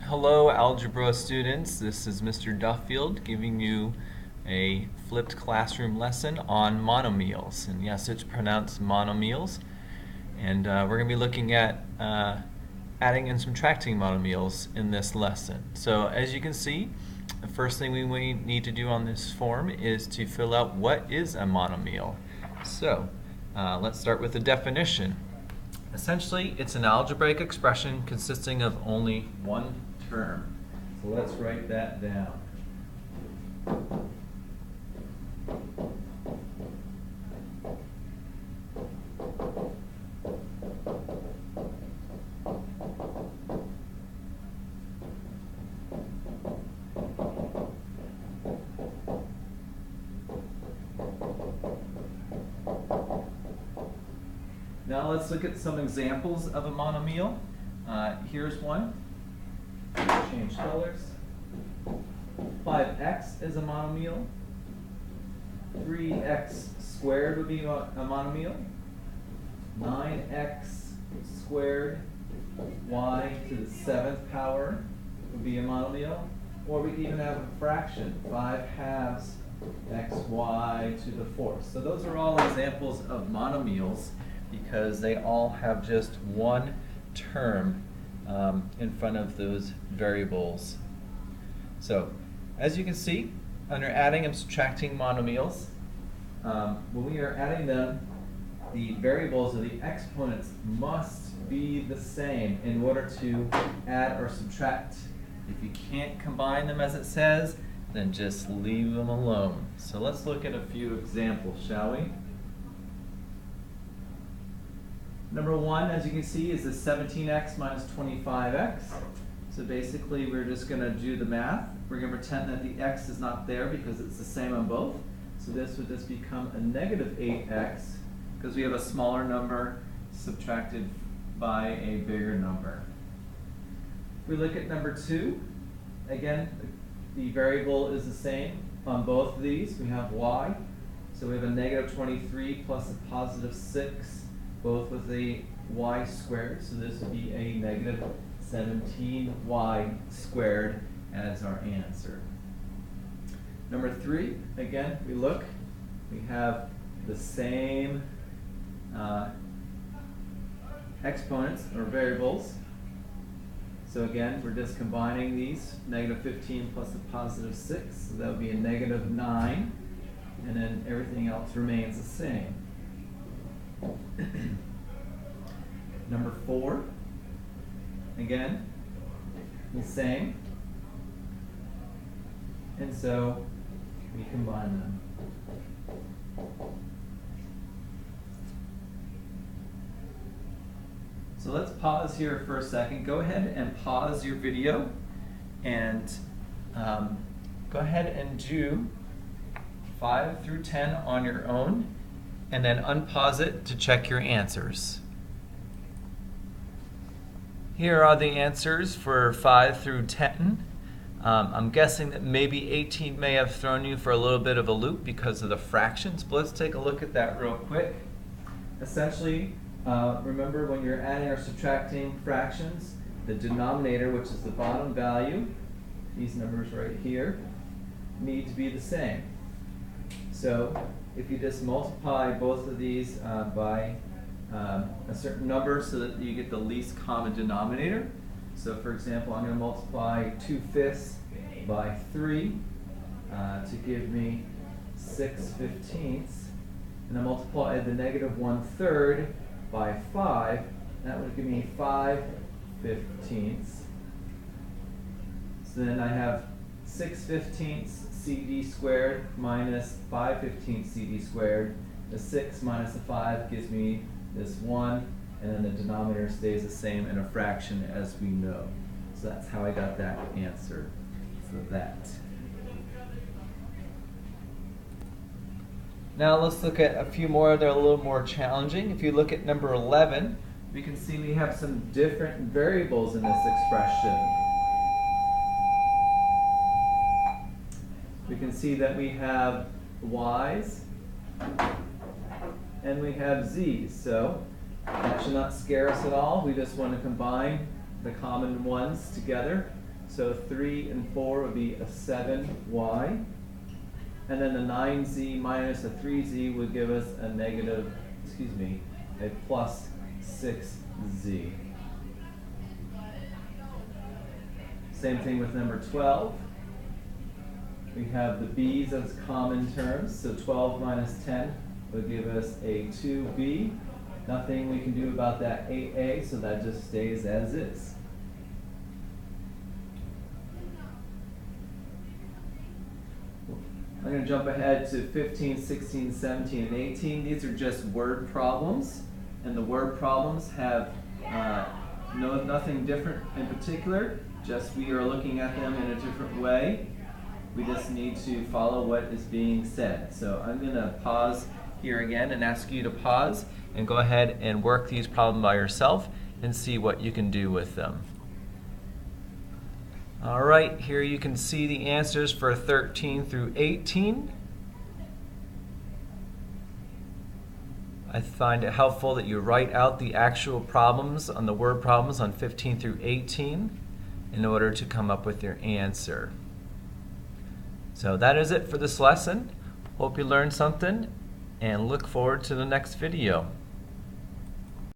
Hello, algebra students. This is Mr. Duffield giving you a flipped classroom lesson on monomials. And yes, it's pronounced monomials. And we're going to be looking at adding and subtracting monomials in this lesson. So as you can see, the first thing we need to do on this form is to fill out what is a monomial. So let's start with the definition. Essentially, it's an algebraic expression consisting of only one term. So let's write that down. Now let's look at some examples of a monomial. Here's one. Change colors. 5x is a monomial. 3x squared would be a monomial. 9x squared y to the 7th power would be a monomial. Or we could even have a fraction, 5 halves xy to the 4th. So those are all examples of monomials, because they all have just one term in front of those variables. So, as you can see, under adding and subtracting monomials, when we are adding them, the variables or the exponents must be the same in order to add or subtract. If you can't combine them as it says, then just leave them alone. So let's look at a few examples, shall we? Number 1, as you can see, is the 17x minus 25x. So basically, we're just going to do the math. We're going to pretend that the x is not there because it's the same on both. So this would just become a negative 8x because we have a smaller number subtracted by a bigger number. If we look at number 2, again, the variable is the same on both of these. We have y. So we have a negative 23 plus a positive 6. Both with a y squared, so this would be a negative 17y squared as our answer. Number 3, again, we have the same exponents or variables. So again, we're just combining these, negative 15 plus a positive 6, so that would be a negative 9, and then everything else remains the same. Number 4, again, the same, and so we combine them. So let's pause here for a second. Go ahead and pause your video and go ahead and do 5 through 10 on your own, and then unpause it to check your answers. Here are the answers for 5 through 10. I'm guessing that maybe 18 may have thrown you for a little bit of a loop because of the fractions, but let's take a look at that real quick. Essentially, remember when you're adding or subtracting fractions, the denominator, which is the bottom value, these numbers right here, need to be the same. So if you just multiply both of these by a certain number so that you get the least common denominator. So for example, I'm going to multiply 2/5 by 3 to give me 6/15, and I multiply the negative 1/3 by 5, that would give me 5/15. So then I have 6/15 CD squared minus 5/15 CD squared. The 6 minus the 5 gives me this 1, and then the denominator stays the same in a fraction, as we know. So that's how I got that answer for that. Now let's look at a few more that are a little more challenging. If you look at number 11, we can see we have some different variables in this expression. We can see that we have y's and we have z's. So that should not scare us at all. We just want to combine the common ones together. So 3 and 4 would be a 7y. And then the 9z minus a 3z would give us a plus 6z. Same thing with number 12. We have the b's as common terms, so 12 minus 10 would give us a 2b. Nothing we can do about that 8a, so that just stays as is. I'm going to jump ahead to 15, 16, 17, and 18. These are just word problems, and the word problems have nothing different in particular, just we are looking at them in a different way. We just need to follow what is being said. So I'm going to pause here again and ask you to pause and go ahead and work these problems by yourself and see what you can do with them. All right, here you can see the answers for 13 through 18. I find it helpful that you write out the actual problems on the word problems on 15 through 18 in order to come up with your answer. So that is it for this lesson. Hope you learned something and look forward to the next video.